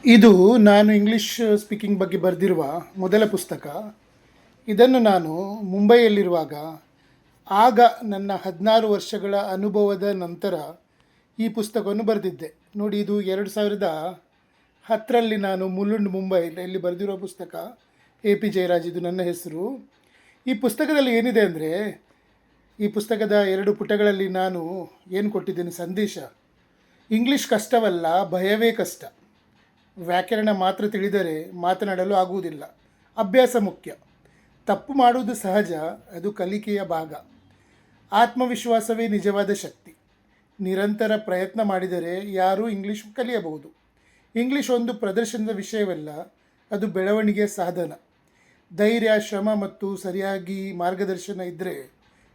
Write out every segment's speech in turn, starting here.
ಇದು ನಾನು English speaking ಬಗ್ಗೆ ಬರೆದಿರುವ ಮೊದಲ ಪುಸ್ತಕ. ಇದನ್ನು ನಾನು ಮುಂಬೈಯಲ್ಲಿರುವಾಗ ಆಗ ನನ್ನ 16 ವರ್ಷಗಳ ಅನುಭವದ ನಂತರ ಈ ಪುಸ್ತಕವನ್ನು ಬರೆದಿದ್ದೆ. ನೋಡಿ, ಇದು 2010ರಲ್ಲಿ ನಾನು ಮುಲುಂಡ್ ಮುಂಬೈಯಲ್ಲಿ ಬರೆದಿರೋ ಪುಸ್ತಕ. ಎ ಪಿ ಜಯರಾಜ್ ಇದು ನನ್ನ ಹೆಸರು. ಈ ಪುಸ್ತಕದಲ್ಲಿ ಏನಿದೆ ಅಂದರೆ, ಈ ಪುಸ್ತಕದ 2 ಪುಟಗಳಲ್ಲಿ ನಾನು ಏನು ಕೊಟ್ಟಿದ್ದೇನೆ ಸಂದೇಶ: ಇಂಗ್ಲೀಷ್ ಕಷ್ಟವಲ್ಲ, ಭಯವೇ ಕಷ್ಟ. ವ್ಯಾಕರಣ ಮಾತ್ರ ತಿಳಿದರೆ ಮಾತನಾಡಲು ಆಗುವುದಿಲ್ಲ. ಅಭ್ಯಾಸ ಮುಖ್ಯ. ತಪ್ಪು ಮಾಡುವುದು ಸಹಜ, ಅದು ಕಲಿಕೆಯ ಭಾಗ. ಆತ್ಮವಿಶ್ವಾಸವೇ ನಿಜವಾದ ಶಕ್ತಿ. ನಿರಂತರ ಪ್ರಯತ್ನ ಮಾಡಿದರೆ ಯಾರೂ ಇಂಗ್ಲೀಷ್ ಕಲಿಯಬಹುದು. ಇಂಗ್ಲೀಷ್ ಒಂದು ಪ್ರದರ್ಶನದ ವಿಷಯವಲ್ಲ, ಅದು ಬೆಳವಣಿಗೆಯ ಸಾಧನ. ಧೈರ್ಯ, ಶ್ರಮ ಮತ್ತು ಸರಿಯಾಗಿ ಮಾರ್ಗದರ್ಶನ ಇದ್ದರೆ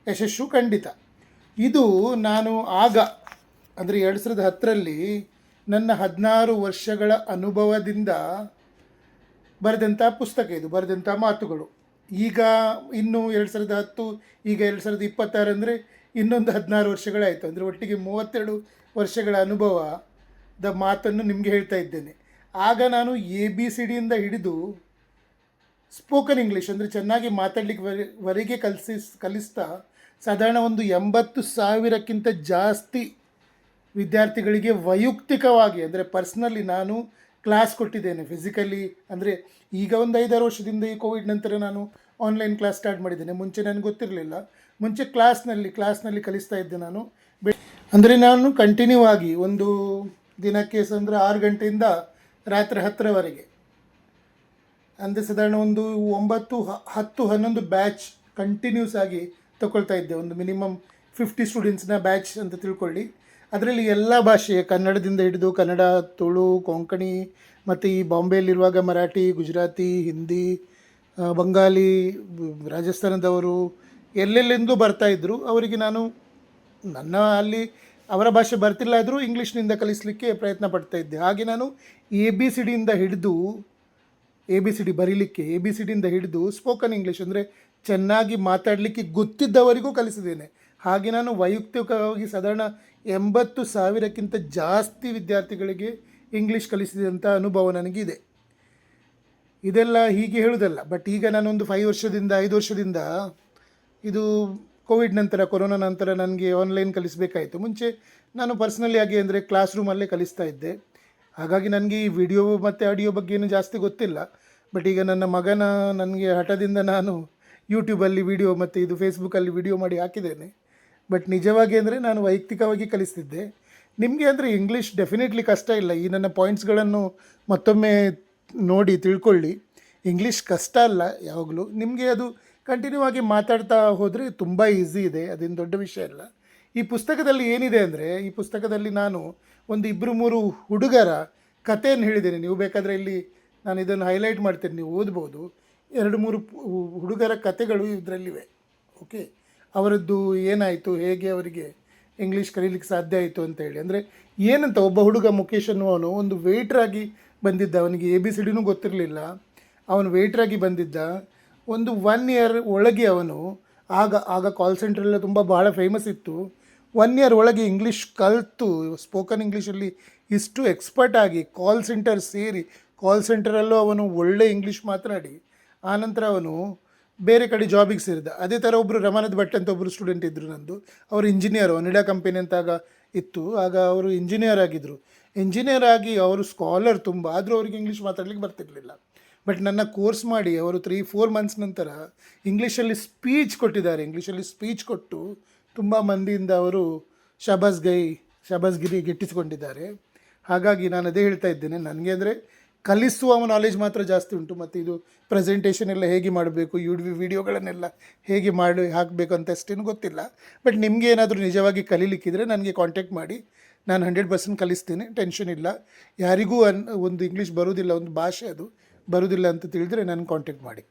ಯಶಸ್ಸು ಖಂಡಿತ. ಇದು ನಾನು ಆಗ ಅಂದರೆ 2010ರಲ್ಲಿ ನನ್ನ 16 ವರ್ಷಗಳ ಅನುಭವದಿಂದ ಬರೆದಂಥ ಪುಸ್ತಕ. ಇದು ಬರೆದಂಥ ಮಾತುಗಳು. ಈಗ ಇನ್ನು 2010, ಈಗ 2026 ಅಂದರೆ ಇನ್ನೊಂದು 16 ವರ್ಷಗಳಾಯಿತು. ಅಂದರೆ ಒಟ್ಟಿಗೆ 32 ವರ್ಷಗಳ ಅನುಭವದ ಮಾತನ್ನು ನಿಮಗೆ ಹೇಳ್ತಾ ಇದ್ದೇನೆ. ಆಗ ನಾನು ABCDಯಿಂದ ಹಿಡಿದು ಸ್ಪೋಕನ್ ಇಂಗ್ಲೀಷ್ ಅಂದರೆ ಚೆನ್ನಾಗಿ ಮಾತಾಡಲಿಕ್ಕೆ ವರೆಗೆ ಕಲಿಸ್ತಾ ಸಾಧಾರಣ ಒಂದು 80,000ಕ್ಕಿಂತ ಜಾಸ್ತಿ ವಿದ್ಯಾರ್ಥಿಗಳಿಗೆ ವೈಯಕ್ತಿಕವಾಗಿ ಅಂದರೆ ಪರ್ಸ್ನಲಿ ನಾನು ಕ್ಲಾಸ್ ಕೊಟ್ಟಿದ್ದೇನೆ. ಫಿಸಿಕಲಿ ಅಂದರೆ ಈಗ ಒಂದು 5-6 ವರ್ಷದಿಂದ ಈ ಕೋವಿಡ್ ನಂತರ ನಾನು ಆನ್ಲೈನ್ ಕ್ಲಾಸ್ ಸ್ಟಾರ್ಟ್ ಮಾಡಿದ್ದೇನೆ. ಮುಂಚೆ ನನಗೆ ಗೊತ್ತಿರಲಿಲ್ಲ. ಮುಂಚೆ ಕ್ಲಾಸ್ನಲ್ಲಿ ಕಲಿಸ್ತಾ ಇದ್ದೆ ನಾನು. ಅಂದರೆ ನಾನು ಕಂಟಿನ್ಯೂ ಆಗಿ ಒಂದು ದಿನಕ್ಕೆ ಅಂದರೆ 6 ಗಂಟೆಯಿಂದ ರಾತ್ರಿ 10ರವರೆಗೆ ಅಂದರೆ ಸಾಧಾರಣ ಒಂದು 9, 10, 11 ಬ್ಯಾಚ್ ಕಂಟಿನ್ಯೂಸ್ ಆಗಿ ತಗೊಳ್ತಾ ಇದ್ದೆ. ಒಂದು ಮಿನಿಮಮ್ 50 ಸ್ಟೂಡೆಂಟ್ಸ್ನ ಬ್ಯಾಚ್ ಅಂತ ತಿಳ್ಕೊಳ್ಳಿ. ಅದರಲ್ಲಿ ಎಲ್ಲ ಭಾಷೆ, ಕನ್ನಡದಿಂದ ಹಿಡಿದು ಕನ್ನಡ, ತುಳು, ಕೊಂಕಣಿ, ಮತ್ತು ಈ ಬಾಂಬೆಯಲ್ಲಿರುವಾಗ ಮರಾಠಿ, ಗುಜರಾತಿ, ಹಿಂದಿ, ಬಂಗಾಲಿ, ರಾಜಸ್ಥಾನದವರು ಎಲ್ಲೆಲ್ಲಿಂದೂ ಬರ್ತಾಯಿದ್ರು. ಅವರಿಗೆ ನಾನು ಅಲ್ಲಿ ಅವರ ಭಾಷೆ ಬರ್ತಿಲ್ಲ ಆದರೂ ಇಂಗ್ಲೀಷ್ನಿಂದ ಕಲಿಸಲಿಕ್ಕೆ ಪ್ರಯತ್ನ ಪಡ್ತಾಯಿದ್ದೆ. ಹಾಗೆ ನಾನು ABCDಯಿಂದ ಹಿಡಿದು ABCD ಬರೀಲಿಕ್ಕೆ ABCDಯಿಂದ ಹಿಡಿದು ಸ್ಪೋಕನ್ ಇಂಗ್ಲೀಷ್ ಅಂದರೆ ಚೆನ್ನಾಗಿ ಮಾತಾಡಲಿಕ್ಕೆ ಗೊತ್ತಿದ್ದವರಿಗೂ ಕಲಿಸಿದ್ದೇನೆ. ಹಾಗೆ ನಾನು ವೈಯಕ್ತಿಕವಾಗಿ ಸಾಧಾರಣ 80,000ಕ್ಕಿಂತ ಜಾಸ್ತಿ ವಿದ್ಯಾರ್ಥಿಗಳಿಗೆ ಇಂಗ್ಲೀಷ್ ಕಲಿಸಿದಂಥ ಅನುಭವ ನನಗಿದೆ. ಇದೆಲ್ಲ ಹೀಗೆ ಹೇಳೋದಲ್ಲ. ಬಟ್ ಈಗ ನಾನೊಂದು 5 ವರ್ಷದಿಂದ ಇದು ಕೋವಿಡ್ ನಂತರ, ಕೊರೋನಾ ನಂತರ ನನಗೆ ಆನ್ಲೈನ್ ಕಲಿಸಬೇಕಾಯಿತು. ಮುಂಚೆ ನಾನು ಪರ್ಸ್ನಲಿ ಆಗಿ ಅಂದರೆ ಕ್ಲಾಸ್ ರೂಮಲ್ಲೇ ಕಲಿಸ್ತಾ ಇದ್ದೆ. ಹಾಗಾಗಿ ನನಗೆ ಈ ವಿಡಿಯೋ ಮತ್ತು ಆಡಿಯೋ ಬಗ್ಗೆ ಏನು ಜಾಸ್ತಿ ಗೊತ್ತಿಲ್ಲ. ಬಟ್ ಈಗ ನನ್ನ ಮಗನ ನನಗೆ ಹಠದಿಂದ ನಾನು ಯೂಟ್ಯೂಬಲ್ಲಿ ವಿಡಿಯೋ ಮತ್ತು ಇದು ಫೇಸ್ಬುಕ್ಕಲ್ಲಿ ವಿಡಿಯೋ ಮಾಡಿ ಹಾಕಿದ್ದೇನೆ. ಬಟ್ ನಿಜವಾಗಿ ಅಂದರೆ ನಾನು ವೈಯಕ್ತಿಕವಾಗಿ ಕಲಿಸ್ತಿದ್ದೆ. ನಿಮಗೆ ಅಂದರೆ ಇಂಗ್ಲೀಷ್ ಡೆಫಿನೆಟ್ಲಿ ಕಷ್ಟ ಇಲ್ಲ. ಈ ನನ್ನ ಪಾಯಿಂಟ್ಸ್ಗಳನ್ನು ಮತ್ತೊಮ್ಮೆ ನೋಡಿ ತಿಳ್ಕೊಳ್ಳಿ. ಇಂಗ್ಲೀಷ್ ಕಷ್ಟ ಅಲ್ಲ ಯಾವಾಗಲೂ. ನಿಮಗೆ ಅದು ಕಂಟಿನ್ಯೂ ಆಗಿ ಮಾತಾಡ್ತಾ ಹೋದರೆ ತುಂಬ ಈಸಿ ಇದೆ, ಅದೇನು ದೊಡ್ಡ ವಿಷಯ ಇಲ್ಲ. ಈ ಪುಸ್ತಕದಲ್ಲಿ ಏನಿದೆ ಅಂದರೆ, ಈ ಪುಸ್ತಕದಲ್ಲಿ ನಾನು ಒಂದು 2-3 ಹುಡುಗರ ಕಥೆಯನ್ನು ಹೇಳಿದ್ದೇನೆ. ನೀವು ಬೇಕಾದರೆ ಇಲ್ಲಿ ನಾನು ಇದನ್ನು ಹೈಲೈಟ್ ಮಾಡ್ತೇನೆ, ನೀವು ಓದ್ಬೋದು. 2-3 ಹುಡುಗರ ಕಥೆಗಳು ಇದರಲ್ಲಿವೆ. ಓಕೆ, ಅವರದ್ದು ಏನಾಯಿತು, ಹೇಗೆ ಅವರಿಗೆ ಇಂಗ್ಲೀಷ್ ಕಲೀಲಿಕ್ಕೆ ಸಾಧ್ಯ ಆಯಿತು ಅಂತೇಳಿ. ಅಂದರೆ ಏನಂತ, ಒಬ್ಬ ಹುಡುಗ ಮುಖೇಶ್ ಅನ್ನುವನು ಒಂದು ವೇಟ್ರಾಗಿ ಬಂದಿದ್ದ. ಅವನಿಗೆ ABCDನೂ ಗೊತ್ತಿರಲಿಲ್ಲ. ಅವನು ವೇಟ್ರಾಗಿ ಬಂದಿದ್ದ. ಒಂದು 1 ಇಯರ್ ಒಳಗೆ ಅವನು ಆಗ ಕಾಲ್ ಸೆಂಟ್ರೆಲ್ಲ ತುಂಬ ಬಹಳ ಫೇಮಸ್ ಇತ್ತು. 1 ಇಯರ್ ಒಳಗೆ ಇಂಗ್ಲೀಷ್ ಕಲಿತು ಸ್ಪೋಕನ್ ಇಂಗ್ಲೀಷಲ್ಲಿ ಇಷ್ಟು ಎಕ್ಸ್ಪರ್ಟ್ ಆಗಿ ಕಾಲ್ ಸೆಂಟರ್ ಸೇರಿ ಕಾಲ್ ಸೆಂಟರಲ್ಲೂ ಅವನು ಒಳ್ಳೆ ಇಂಗ್ಲೀಷ್ ಮಾತನಾಡಿ ಆನಂತರ ಅವನು ಬೇರೆ ಕಡೆ ಜಾಬಿಗೆ ಸೇರಿದ. ಅದೇ ಥರ ಒಬ್ಬರು ರಮಾನಾಥ್ ಭಟ್ ಅಂತ ಒಬ್ಬರು ಸ್ಟೂಡೆಂಟ್ ಇದ್ದರು ನಂದು. ಅವರು ಇಂಜಿನಿಯರ್, ಒನಿಡಾ ಕಂಪನಿ ಅಂತ ಇತ್ತು. ಆಗ ಅವರು ಇಂಜಿನಿಯರ್ ಆಗಿದ್ದರು. ಇಂಜಿನಿಯರ್ ಆಗಿ ಅವರು ಸ್ಕಾಲರ್ ತುಂಬ, ಆದರೂ ಅವರಿಗೆ ಇಂಗ್ಲೀಷ್ ಮಾತಾಡಲಿಕ್ಕೆ ಬರ್ತಿರಲಿಲ್ಲ. ಬಟ್ ನನ್ನ ಕೋರ್ಸ್ ಮಾಡಿ ಅವರು 3-4 ಮಂತ್ಸ್ ನಂತರ ಇಂಗ್ಲೀಷಲ್ಲಿ ಸ್ಪೀಚ್ ಕೊಟ್ಟಿದ್ದಾರೆ. ಇಂಗ್ಲೀಷಲ್ಲಿ ಸ್ಪೀಚ್ ಕೊಟ್ಟು ತುಂಬ ಮಂದಿಯಿಂದ ಅವರು ಶಾಬಾಸ್ಗಿರಿ ಗಿಟ್ಟಿಸಿಕೊಂಡಿದ್ದಾರೆ. ಹಾಗಾಗಿ ನಾನು ಅದೇ ಹೇಳ್ತಾ ಇದ್ದೇನೆ, ನನಗೆ ಅಂದರೆ ಕಲಿಸುವ ನಾಲೆಜ್ ಮಾತ್ರ ಜಾಸ್ತಿ ಉಂಟು. ಮತ್ತು ಇದು ಪ್ರೆಸೆಂಟೇಷನ್ ಎಲ್ಲ ಹೇಗೆ ಮಾಡಬೇಕು, ವಿಡಿಯೋಗಳನ್ನೆಲ್ಲ ಹೇಗೆ ಹಾಕಬೇಕು ಅಂತ ಅಷ್ಟೇನು ಗೊತ್ತಿಲ್ಲ. ಬಟ್ ನಿಮಗೆ ಏನಾದರೂ ನಿಜವಾಗಿ ಕಲೀಲಿಕ್ಕಿದ್ರೆ ನನಗೆ ಕಾಂಟ್ಯಾಕ್ಟ್ ಮಾಡಿ, ನಾನು 100% ಕಲಿಸ್ತೀನಿ, ಟೆನ್ಷನ್ ಇಲ್ಲ. ಯಾರಿಗೂ ಒಂದು ಇಂಗ್ಲೀಷ್ ಬರೋದಿಲ್ಲ, ಒಂದು ಭಾಷೆ ಅದು ಬರೋದಿಲ್ಲ ಅಂತ ತಿಳಿದ್ರೆ ನನಗೆ ಕಾಂಟ್ಯಾಕ್ಟ್ ಮಾಡಿ.